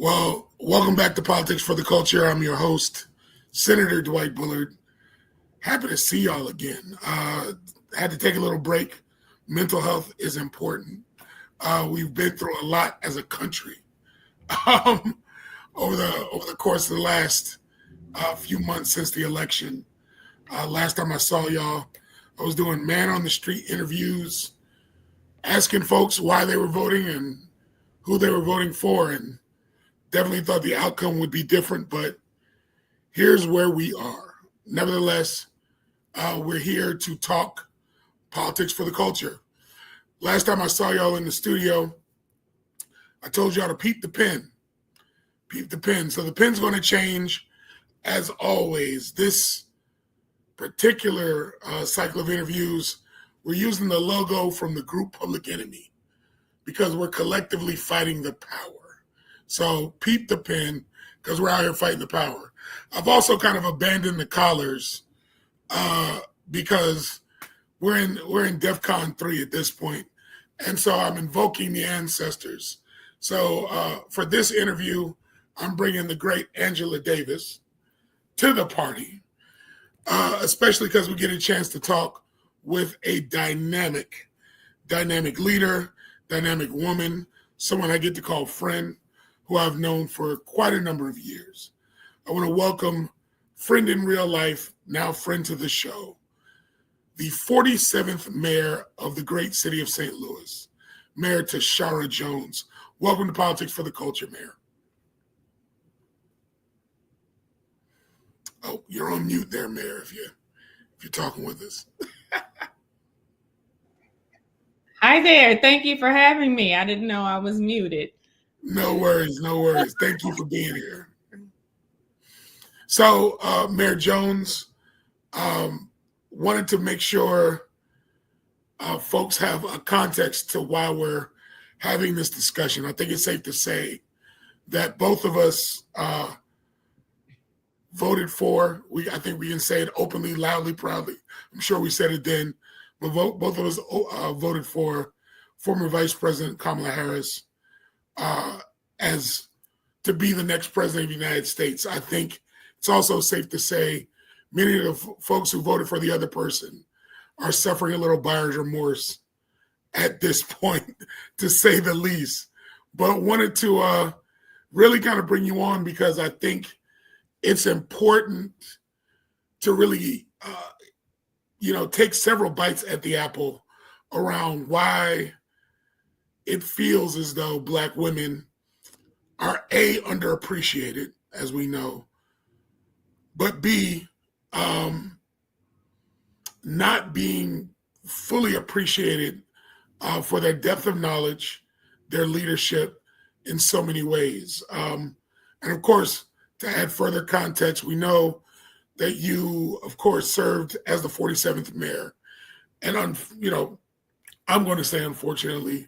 Well, welcome back to Politics for the Culture. I'm your host, Senator Dwight Bullard. Happy to see y'all again. Had to take a little break. Mental health is important. We've been through a lot as a country um, over the course of the last few months since the election. Last time I saw y'all, I was doing man on the street interviews, asking folks why they were voting and who they were voting for, and definitely thought the outcome would be different, but here's where we are. Nevertheless, we're here to talk politics for the culture. Last time I saw y'all in the studio, I told y'all to peep the pen. Peep the pen. So the pen's going to change as always. This particular cycle of interviews, we're using the logo from the group Public Enemy because we're collectively fighting the power. So peep the pen because we're out here fighting the power. I've also kind of abandoned the collars because we're in DEFCON 3 at this point. And so I'm invoking the ancestors. So for this interview, I'm bringing the great Angela Davis to the party, especially because we get a chance to talk with a dynamic leader, dynamic woman, someone I get to call friend, who I've known for quite a number of years. I want to welcome friend in real life, now friend to the show, the 47th mayor of the great city of St. Louis, Mayor Tishaura Jones. Welcome to Politics for the Culture, Mayor. Oh, you're on mute there, Mayor, if you're talking with us. Hi there. Thank you for having me. I didn't know I was muted. No worries. Thank you for being here. So, Mayor Jones, wanted to make sure folks have a context to why we're having this discussion. I think it's safe to say that both of us voted for, I think we can say it openly, loudly, proudly. I'm sure we said it then, but both of us voted for former Vice President Kamala Harris as to be the next president of the United States. I think it's also safe to say many of the folks who voted for the other person are suffering a little buyer's remorse at this point, to say the least. But wanted to really kind of bring you on because I think it's important to really, take several bites at the apple around why it feels as though Black women are A, underappreciated, as we know, but B, not being fully appreciated for their depth of knowledge, their leadership in so many ways. And of course, to add further context, we know that you, of course, served as the 47th mayor. And, I'm going to say, unfortunately,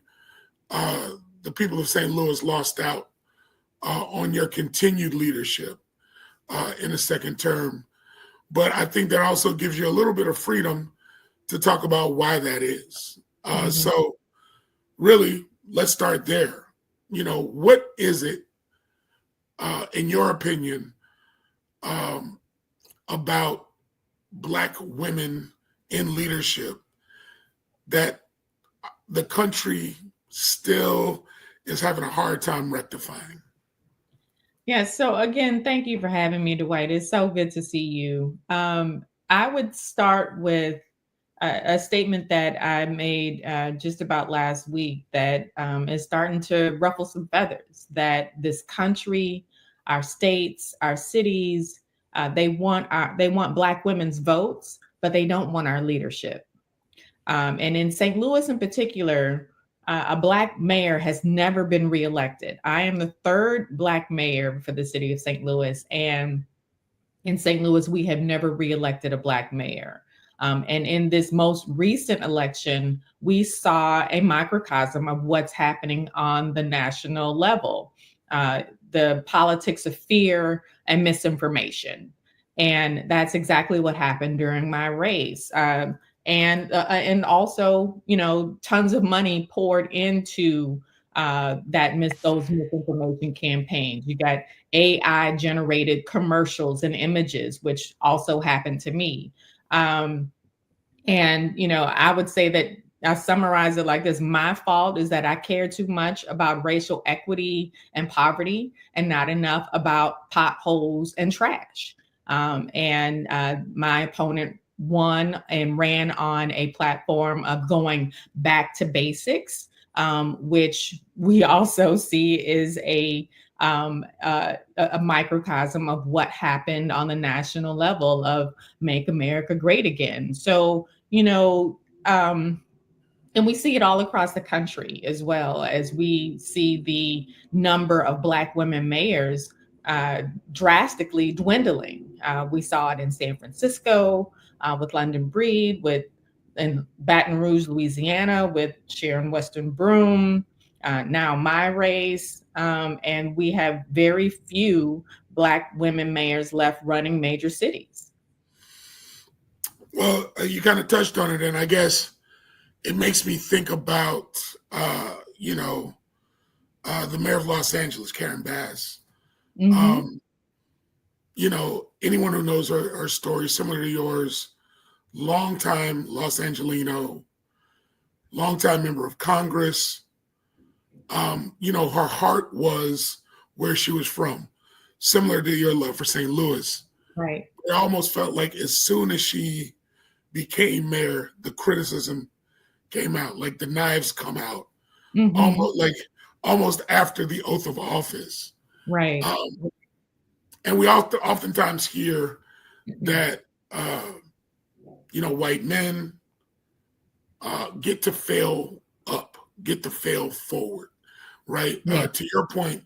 the people of St. Louis lost out on your continued leadership in a second term. But I think that also gives you a little bit of freedom to talk about why that is. So really, let's start there. What is it, in your opinion, about Black women in leadership that the country still is having a hard time rectifying? Yeah. So again, thank you for having me, Dwight. It's so good to see you. I would start with a statement that I made just about last week that is starting to ruffle some feathers, that this country, our states, our cities, they want Black women's votes, but they don't want our leadership. And in St. Louis in particular, a Black mayor has never been reelected. I am the third Black mayor for the city of St. Louis. And in St. Louis, we have never reelected a Black mayor. And in this most recent election, we saw a microcosm of what's happening on the national level, the politics of fear and misinformation. And that's exactly what happened during my race. And also, tons of money poured into those misinformation campaigns. You got AI generated commercials and images, which also happened to me. And, I would say that I summarize it like this. My fault is that I care too much about racial equity and poverty and not enough about potholes and trash. And my opponent won and ran on a platform of going back to basics, which we also see is a microcosm of what happened on the national level of Make America Great Again. So, and we see it all across the country as well, as we see the number of Black women mayors drastically dwindling. We saw it in San Francisco with London Breed, in Baton Rouge, Louisiana, with Sharon Weston Broome, now my race. And we have very few Black women mayors left running major cities. Well, you kind of touched on it, and I guess it makes me think about, the mayor of Los Angeles, Karen Bass. Mm-hmm. Anyone who knows her story, similar to yours, longtime Los Angelino, longtime member of Congress. Her heart was where she was from, similar to your love for St. Louis. Right. It almost felt like as soon as she became mayor, the criticism came out, like the knives come out, almost after the oath of office. Right. And we oftentimes hear that, white men get to fail up, get to fail forward, right? Yeah. To your point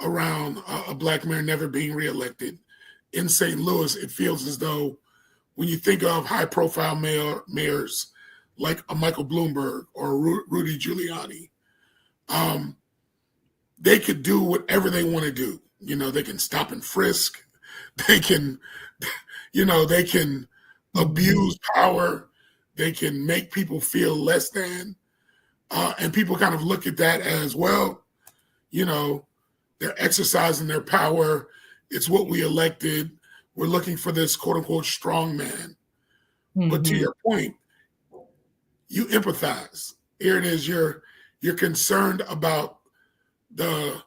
around a Black mayor never being reelected, in St. Louis, it feels as though when you think of high-profile mayors like a Michael Bloomberg or Rudy Giuliani, they could do whatever they want to do. They can stop and frisk. They can, they can abuse power. They can make people feel less than. And people kind of look at that as, well, they're exercising their power. It's what we elected. We're looking for this quote unquote strong man. Mm-hmm. But to your point, you empathize. Here it is. You're concerned about the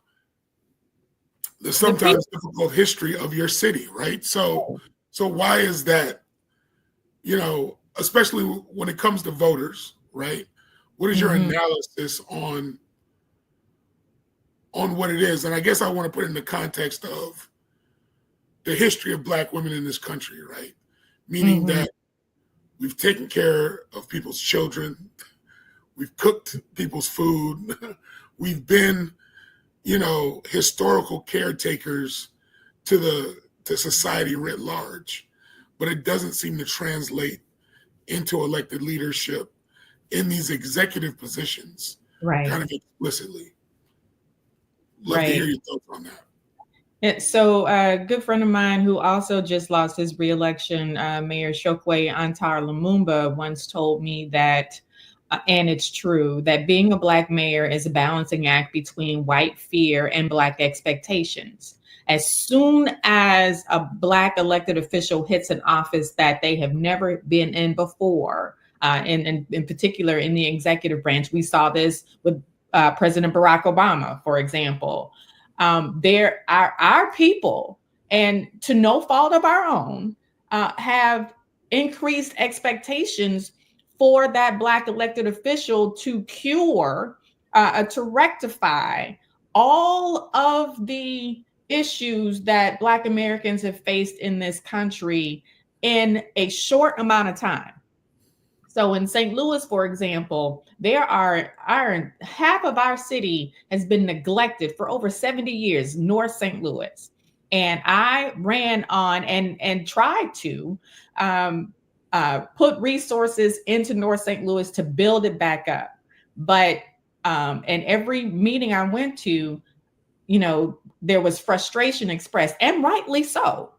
sometimes difficult history of your city, right? So why is that? Especially when it comes to voters, right? What is your analysis on what it is? And I guess I want to put it in the context of the history of Black women in this country, right? Meaning that we've taken care of people's children, we've cooked people's food, we've been, historical caretakers to society writ large, but it doesn't seem to translate into elected leadership in these executive positions, right? Kind of explicitly. Love to hear your thoughts on that. So a good friend of mine who also just lost his reelection, Mayor Chokwe Antar Lumumba, once told me that, and it's true, that being a Black mayor is a balancing act between white fear and Black expectations. As soon as a Black elected official hits an office that they have never been in before, in particular in the executive branch, we saw this with President Barack Obama, for example. There are our people, and to no fault of our own, have increased expectations for that Black elected official to cure, to rectify all of the issues that Black Americans have faced in this country in a short amount of time. So in St. Louis, for example, half of our city has been neglected for over 70 years, North St. Louis. And I ran on and tried to put resources into North St. Louis to build it back up. But in every meeting I went to, there was frustration expressed, and rightly so,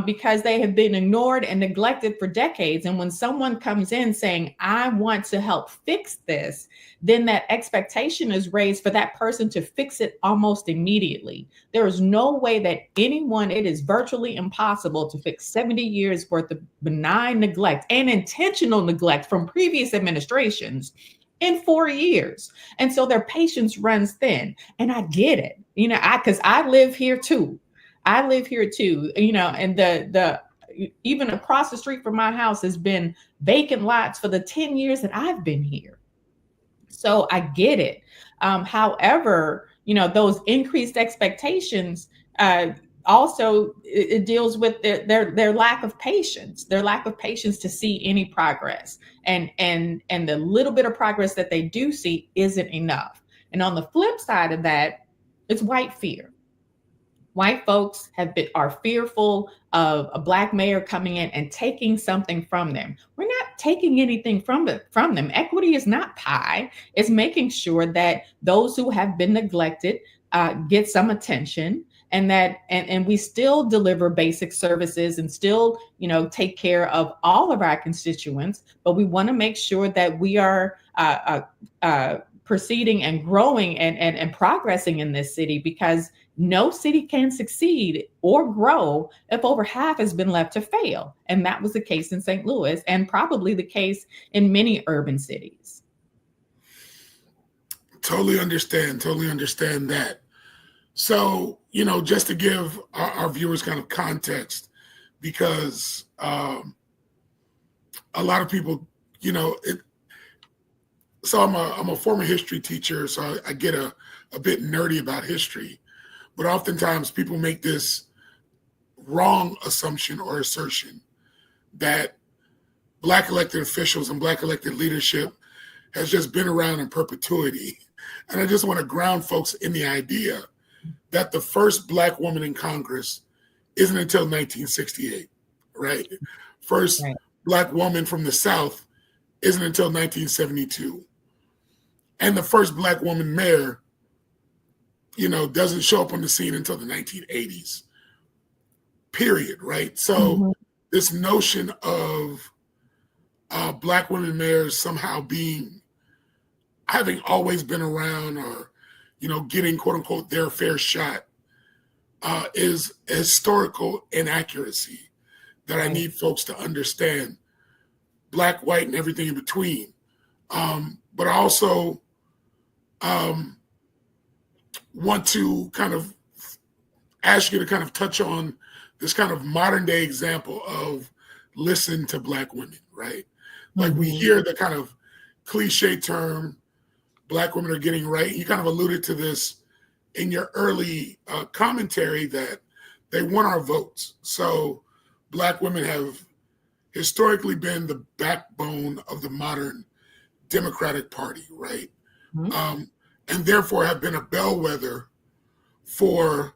because they have been ignored and neglected for decades. And when someone comes in saying, I want to help fix this, then that expectation is raised for that person to fix it almost immediately. There is no way that it is virtually impossible to fix 70 years worth of benign neglect and intentional neglect from previous administrations in 4 years. And so their patience runs thin. And I get it, because I live here too. I live here too, and the even across the street from my house has been vacant lots for the 10 years that I've been here. So I get it. However, those increased expectations also it deals with their lack of patience, to see any progress, and the little bit of progress that they do see isn't enough. And on the flip side of that, it's white fear. White folks are fearful of a Black mayor coming in and taking something from them. We're not taking anything from them. Equity is not pie. It's making sure that those who have been neglected get some attention, and we still deliver basic services and still, take care of all of our constituents. But we want to make sure that we are proceeding and growing and progressing in this city, because no city can succeed or grow if over half has been left to fail. And that was the case in St. Louis, and probably the case in many urban cities. Totally understand that. So, just to give our viewers kind of context, because a lot of people, so I'm a former history teacher, so I get a bit nerdy about history. But oftentimes people make this wrong assumption or assertion that Black elected officials and Black elected leadership has just been around in perpetuity. And I just want to ground folks in the idea that the first Black woman in Congress isn't until 1968, right? First Right. Black woman from the South isn't until 1972. And the first Black woman mayor doesn't show up on the scene until the 1980s, period, right? So this notion of Black women mayors somehow having always been around, or, getting quote unquote their fair shot is historical inaccuracy that I need folks to understand, Black, white, and everything in between. But I also want to kind of ask you to kind of touch on this kind of modern day example of listen to Black women, right? Like we hear the kind of cliche term, Black women are getting right. You kind of alluded to this in your early commentary that they want our votes. So Black women have historically been the backbone of the modern Democratic Party, right? And therefore have been a bellwether for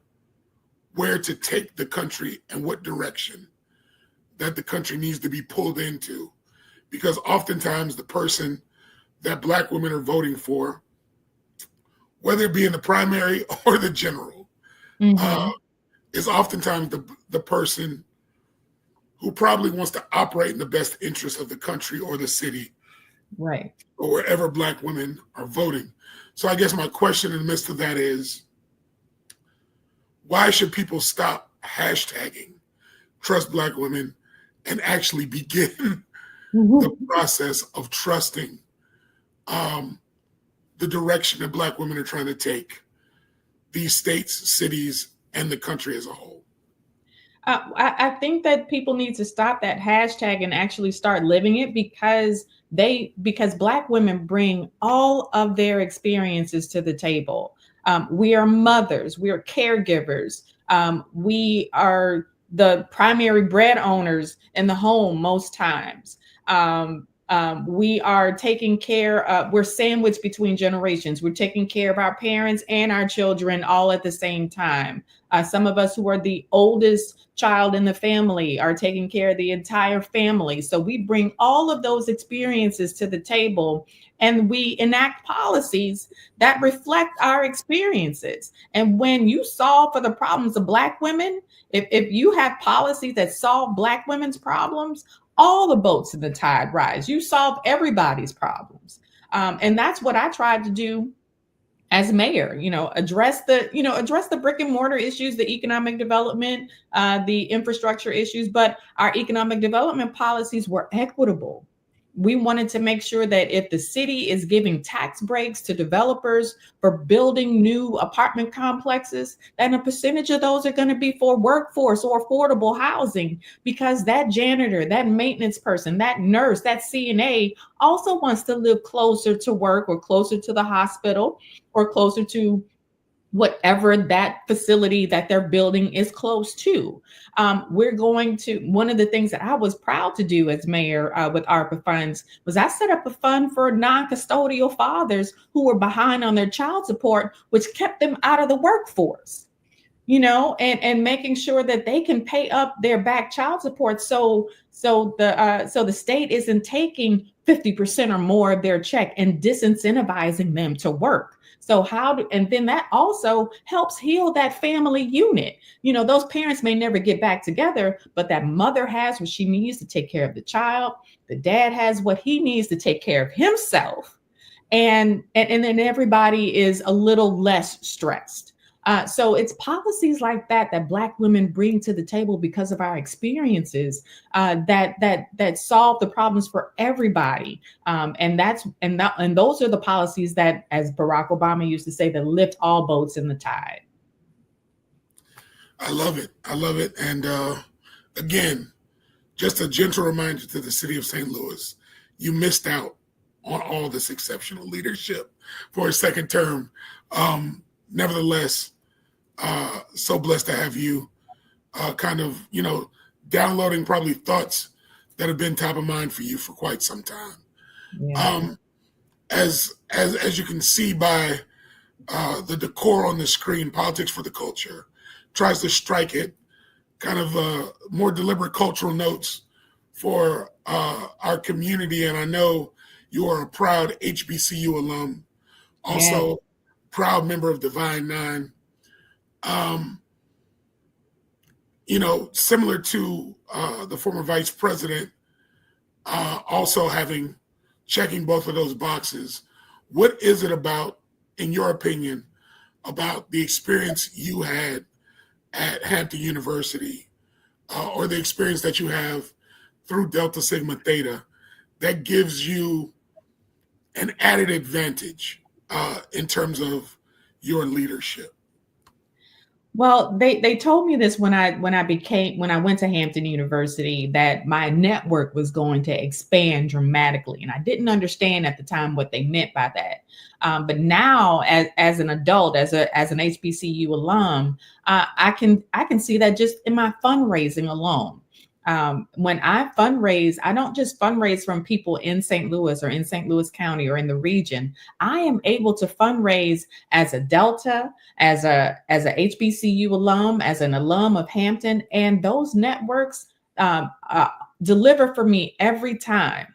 where to take the country and what direction that the country needs to be pulled into. Because oftentimes the person that Black women are voting for, whether it be in the primary or the general, is oftentimes the person who probably wants to operate in the best interest of the country or the city, right, or wherever Black women are voting. So I guess my question in the midst of that is, why should people stop hashtagging trust Black women and actually begin the process of trusting the direction that Black women are trying to take these states, cities, and the country as a whole? I think that people need to stop that hashtag and actually start living it, because Black women bring all of their experiences to the table. We are mothers, we are caregivers, we are the primary bread owners in the home most times. We are taking care of, we're sandwiched between generations. We're taking care of our parents and our children all at the same time. Some of us who are the oldest child in the family are taking care of the entire family. So we bring all of those experiences to the table and we enact policies that reflect our experiences. And when you solve for the problems of Black women, if you have policies that solve Black women's problems, all the boats in the tide rise. You solve everybody's problems. And that's what I tried to do as mayor, address the brick and mortar issues, the economic development, the infrastructure issues, but our economic development policies were equitable. We wanted to make sure that if the city is giving tax breaks to developers for building new apartment complexes, then a percentage of those are going to be for workforce or affordable housing, because that janitor, that maintenance person, that nurse, that CNA also wants to live closer to work or closer to the hospital or closer to whatever that facility that they're building is close to. One of the things that I was proud to do as mayor with ARPA funds was I set up a fund for non-custodial fathers who were behind on their child support, which kept them out of the workforce, and making sure that they can pay up their back child support. So the state isn't taking 50% or more of their check and disincentivizing them to work. So and then that also helps heal that family unit. Those parents may never get back together, but that mother has what she needs to take care of the child. The dad has what he needs to take care of himself. And then everybody is a little less stressed. So it's policies like that Black women bring to the table because of our experiences that solve the problems for everybody. And those are the policies that, as Barack Obama used to say, that lift all boats in the tide. I love it. And again, just a gentle reminder to the city of St. Louis, you missed out on all this exceptional leadership for a second term. Nevertheless, so blessed to have you downloading probably thoughts that have been top of mind for you for quite some time. Yeah. As you can see by the decor on the screen, Politics for the Culture tries to strike it kind of more deliberate cultural notes for our community. And I know you are a proud HBCU alum, also proud member of Divine Nine. Similar to the former vice president, also checking both of those boxes. What is it about, in your opinion, about the experience you had at Hampton University, or the experience that you have through Delta Sigma Theta, that gives you an added advantage in terms of your leadership? Well, they told me this when I went to Hampton University, that my network was going to expand dramatically, and I didn't understand at the time what they meant by that. But now, as an adult, as an HBCU alum, I can see that just in my fundraising alone. When I fundraise, I don't just fundraise from people in St. Louis or in St. Louis County or in the region. I am able to fundraise as a Delta, as a HBCU alum, as an alum of Hampton, and those networks deliver for me every time.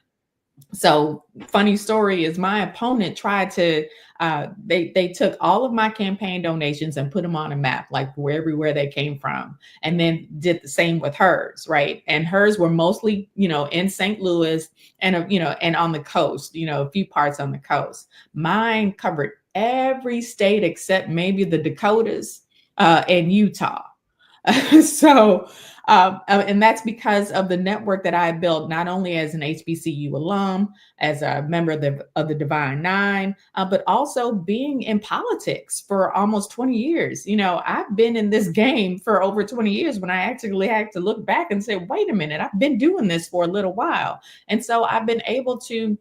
So, funny story is, my opponent tried to, they took all of my campaign donations and put them on a map, like everywhere they came from, and then did the same with hers, right? And hers were mostly, in St. Louis and, and on the coast, a few parts on the coast. Mine covered every state except maybe the Dakotas and Utah. And that's because of the network that I built, not only as an HBCU alum, as a member of the Divine Nine, but also being in politics for almost 20 years. I've been in this game for over 20 years, when I actually had to look back and say, wait a minute, I've been doing this for a little while. And so I've been able to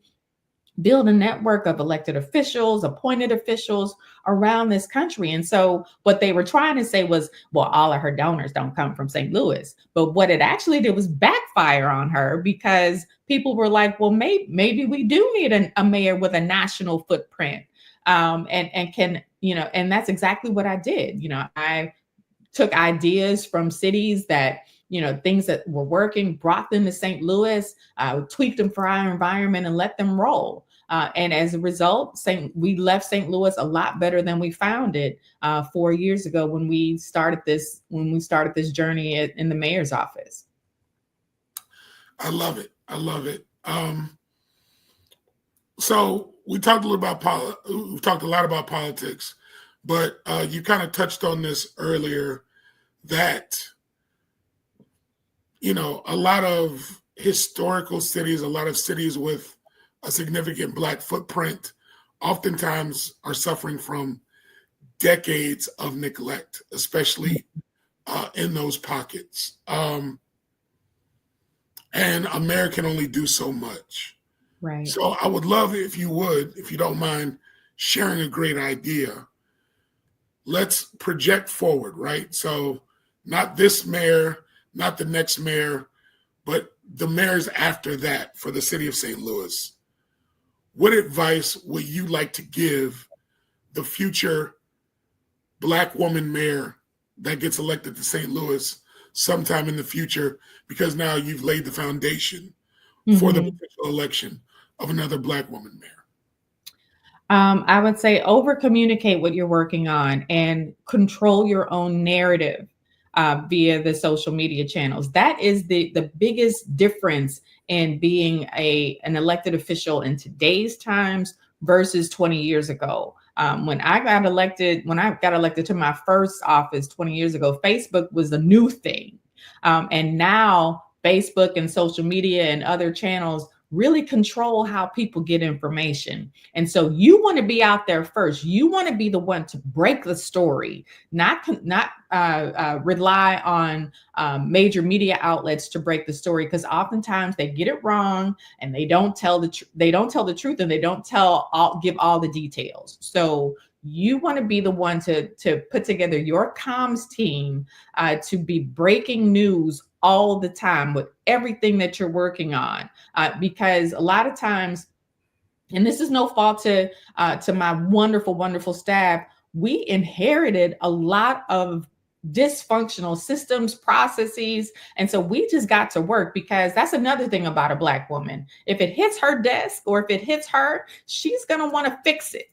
build a network of elected officials, appointed officials around this country. And so what they were trying to say was, well, all of her donors don't come from St. Louis. But what it actually did was backfire on her, because people were like, well, maybe we do need a mayor with a national footprint. And can, and that's exactly what I did. I took ideas from cities that, things that were working, brought them to St. Louis, tweaked them for our environment, and let them roll. And as a result, we left St. Louis a lot better than we found it 4 years ago when we started this journey in the mayor's office. I love it. I love it. So we talked a lot about politics, but you kind of touched on this earlier, that a lot of historical cities, a lot of cities with a significant Black footprint, oftentimes are suffering from decades of neglect, especially in those pockets. And a mayor can only do so much. Right. So I would love if you don't mind sharing a great idea. Let's project forward, right? So not this mayor, not the next mayor, but the mayors after that for the city of St. Louis. What advice would you like to give the future Black woman mayor that gets elected to St. Louis sometime in the future, because now you've laid the foundation for the potential election of another Black woman mayor? I would say over communicate what you're working on and control your own narrative via the social media channels. That is the biggest difference in being an elected official in today's times versus 20 years ago. When I got elected to my first office 20 years ago, Facebook was a new thing. And now Facebook and social media and other channels really control how people get information. And so you want to be out there first. You want to be the one to break the story, not rely on major media outlets to break the story, because oftentimes they get it wrong and they don't tell the truth, and they don't give all the details. So you want to be the one to put together your comms team to be breaking news all the time with everything that you're working on, because a lot of times, and this is no fault to my wonderful, wonderful staff, we inherited a lot of dysfunctional systems, processes. And so we just got to work, because that's another thing about a Black woman. If it hits her desk or if it hits her, she's going to want to fix it.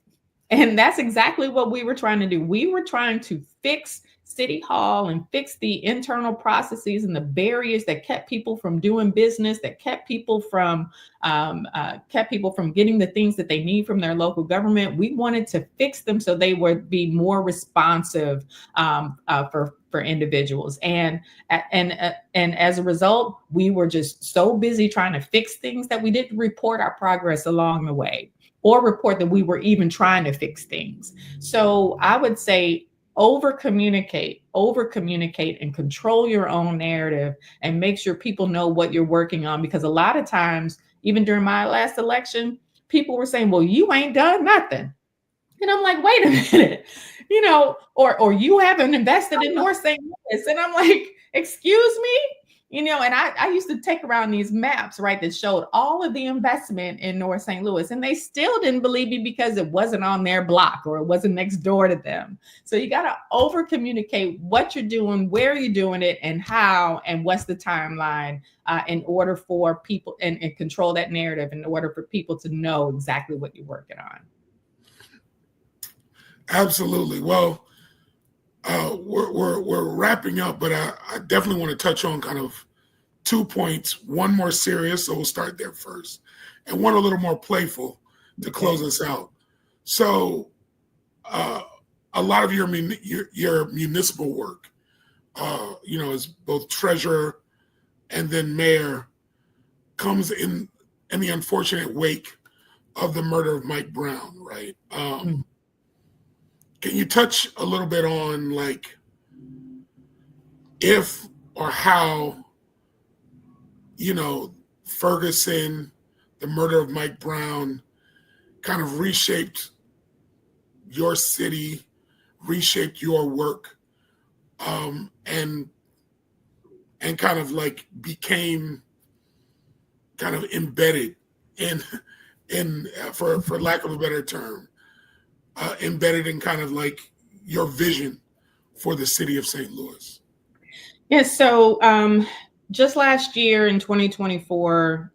And that's exactly what we were trying to do. We were trying to fix City Hall and fix the internal processes and the barriers that kept people from doing business, that kept people from getting the things that they need from their local government. We wanted to fix them so they would be more responsive for individuals. And as a result, we were just so busy trying to fix things that we didn't report our progress along the way, or report that we were even trying to fix things. So I would say over communicate and control your own narrative, and make sure people know what you're working on. Because a lot of times, even during my last election, people were saying, well, you ain't done nothing. And I'm like, wait a minute, or you haven't invested in North St. Louis. And I'm like, excuse me? And I used to take around these maps, right, that showed all of the investment in North St. Louis, and they still didn't believe me because it wasn't on their block or it wasn't next door to them. So you got to over communicate what you're doing, where you're doing it, and how, and what's the timeline in order for people, and control that narrative in order for people to know exactly what you're working on. Absolutely. Well, we're wrapping up, but I definitely want to touch on kind of 2 points. One more serious, so we'll start there first, and one a little more playful to close us out. So, a lot of your municipal work, as both treasurer and then mayor, comes in the unfortunate wake of the murder of Mike Brown, right? Can you touch a little bit on, like, if or how, Ferguson, the murder of Mike Brown, kind of reshaped your city, reshaped your work, and kind of like became kind of embedded in for lack of a better term, embedded in kind of like your vision for the city of St. Louis? Yes. So just last year in 2024,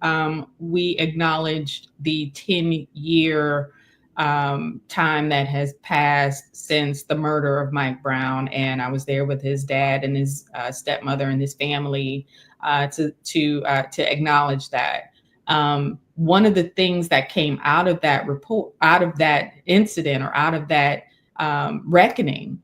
we acknowledged the 10-year time that has passed since the murder of Mike Brown. And I was there with his dad and his stepmother and his family to acknowledge that. One of the things that came out of that report, out of that incident, or out of that reckoning,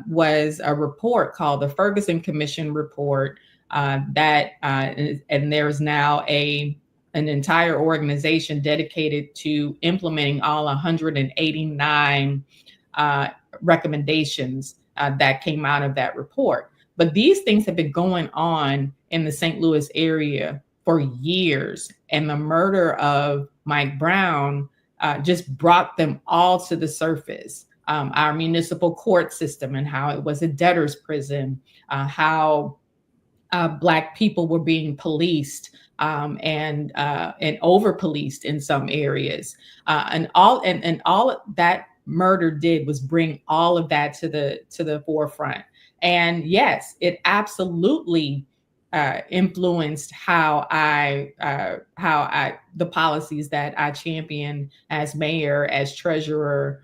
was a report called the Ferguson Commission report, and there's now an entire organization dedicated to implementing all 189 recommendations that came out of that report. But these things have been going on in the St. Louis area for years, and the murder of Mike Brown just brought them all to the surface. Our municipal court system and how it was a debtor's prison, how Black people were being policed and over policed in some areas, and all that murder did was bring all of that to the forefront. And yes, it absolutely influenced how the policies that I champion as mayor, as treasurer,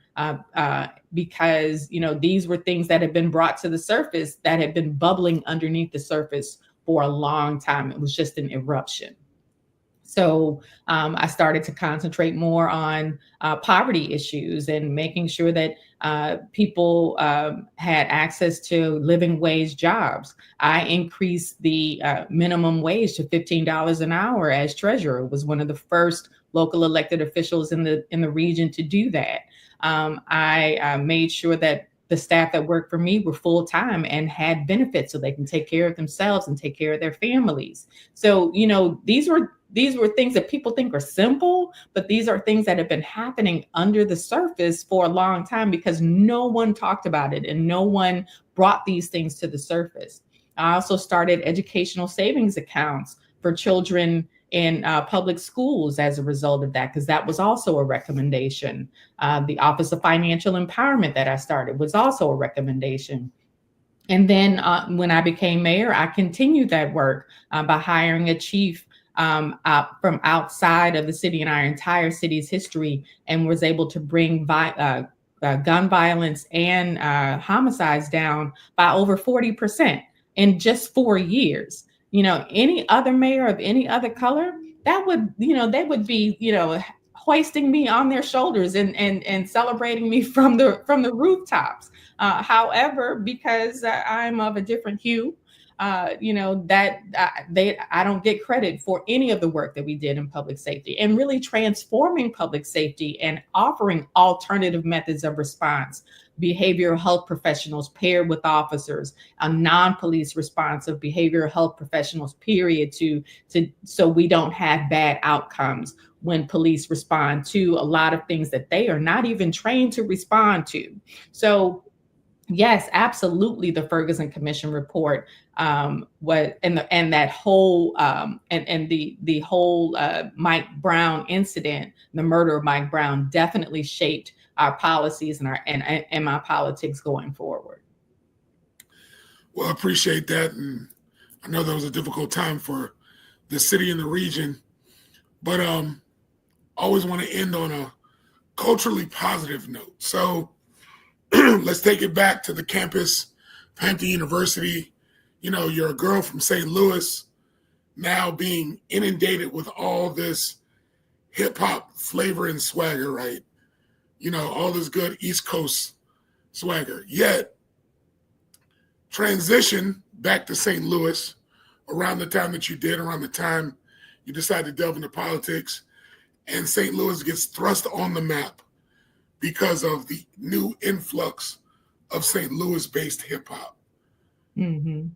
because these were things that had been brought to the surface that had been bubbling underneath the surface for a long time. It was just an eruption. So I started to concentrate more on poverty issues and making sure that people had access to living wage jobs. I increased the minimum wage to $15 an hour as treasurer. Was one of the first local elected officials in the region to do that. I made sure that the staff that worked for me were full-time and had benefits so they can take care of themselves and take care of their families. So, these were things that people think are simple, but these are things that have been happening under the surface for a long time because no one talked about it and no one brought these things to the surface. I also started educational savings accounts for children in public schools as a result of that, because that was also a recommendation. The Office of Financial Empowerment that I started was also a recommendation. And then when I became mayor, I continued that work by hiring a chief from outside of the city and our entire city's history, and was able to bring gun violence and homicides down by over 40% in just 4 years. Any other mayor of any other color, that would, they would be, hoisting me on their shoulders and celebrating me from the rooftops. However, because I'm of a different hue, I don't get credit for any of the work that we did in public safety and really transforming public safety and offering alternative methods of response. Behavioral health professionals paired with officers, a non-police response of behavioral health professionals, period, so we don't have bad outcomes when police respond to a lot of things that they are not even trained to respond to. So yes, absolutely. The Ferguson Commission report was, and that whole the whole Mike Brown incident, the murder of Mike Brown, definitely shaped our policies and my politics going forward. Well, I appreciate that, and I know that was a difficult time for the city and the region, but I always want to end on a culturally positive note. So let's take it back to the campus, Hampton University. You're a girl from St. Louis, now being inundated with all this hip hop flavor and swagger, right? All this good East Coast swagger. Yet, transition back to St. Louis around the time that you did, around the time you decided to delve into politics, and St. Louis gets thrust on the map because of the new influx of St. Louis-based hip-hop. Mm-hmm.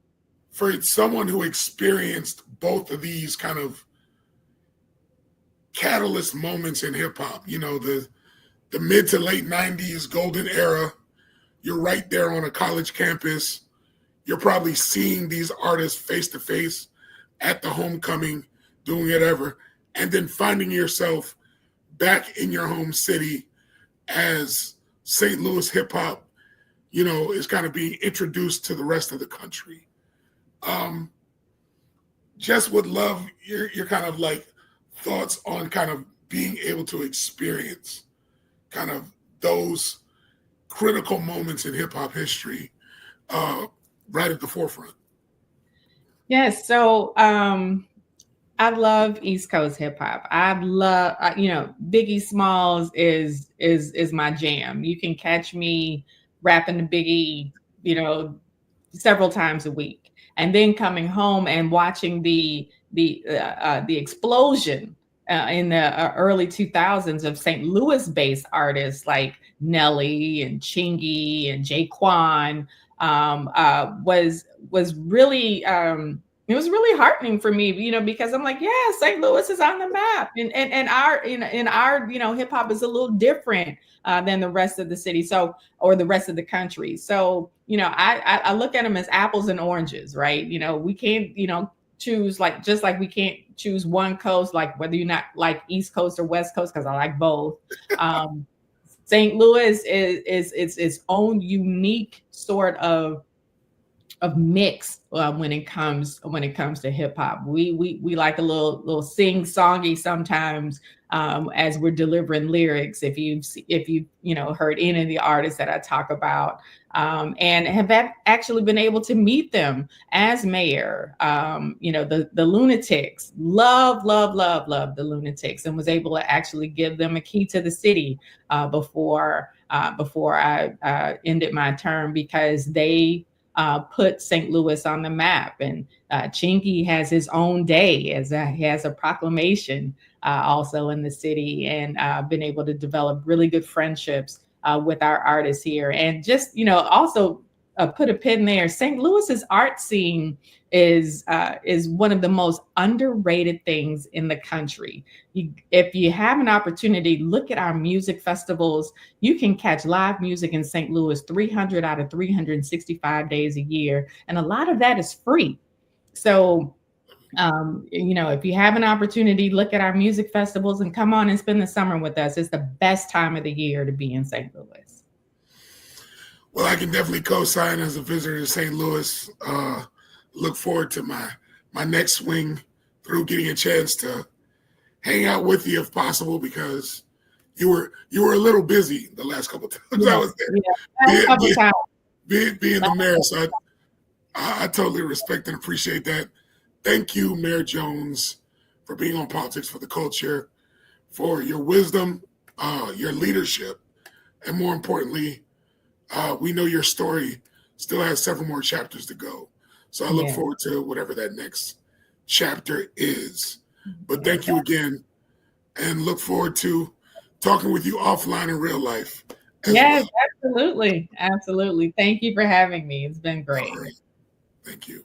For someone who experienced both of these kind of catalyst moments in hip-hop, the the mid to late 90s golden era. You're right there on a college campus. You're probably seeing these artists face to face at the homecoming, doing whatever, and then finding yourself back in your home city as St. Louis hip hop, is kind of being introduced to the rest of the country. Just would love your kind of like thoughts on kind of being able to experience kind of those critical moments in hip hop history right at the forefront. Yes. So I love East Coast hip hop. I love, Biggie Smalls is my jam. You can catch me rapping to Biggie, several times a week, and then coming home and watching the explosion in the early 2000s of St. Louis-based artists like Nelly and Chingy and Jaquan was really it was really heartening for me, because I'm like, yeah, St. Louis is on the map, and our hip hop is a little different than the rest of the city, or the rest of the country. So I look at them as apples and oranges, right? We can't choose, just like we can't choose one coast, like whether you're not like East Coast or West Coast, because I like both. St. Louis is its own unique sort of mix when it comes to hip hop. We like a little sing-songy sometimes as we're delivering lyrics. If you've heard any of the artists that I talk about, and have actually been able to meet them as mayor, the Lunatics, love the Lunatics, and was able to actually give them a key to the city before I ended my term, because they put St. Louis on the map. And Chingy has his own day, he has a proclamation also in the city, and been able to develop really good friendships with our artists here. And just, also put a pin there. St. Louis's art scene is one of the most underrated things in the country. If you have an opportunity, look at our music festivals. You can catch live music in St. Louis 300 out of 365 days a year. And a lot of that is free. So, if you have an opportunity, look at our music festivals and come on and spend the summer with us. It's the best time of the year to be in St. Louis. Well, I can definitely co-sign as a visitor to St. Louis. Look forward to my next swing through, getting a chance to hang out with you if possible, because you were a little busy the last couple of times I was there. Being the mayor, so I totally respect and appreciate that. Thank you, Mayor Jones, for being on Politics for the Culture, for your wisdom, your leadership, and more importantly, we know your story still has several more chapters to go. So I look forward to whatever that next chapter is. But thank you again, and look forward to talking with you offline in real life. Yes, well. Absolutely. Thank you for having me. It's been great. All right. Thank you.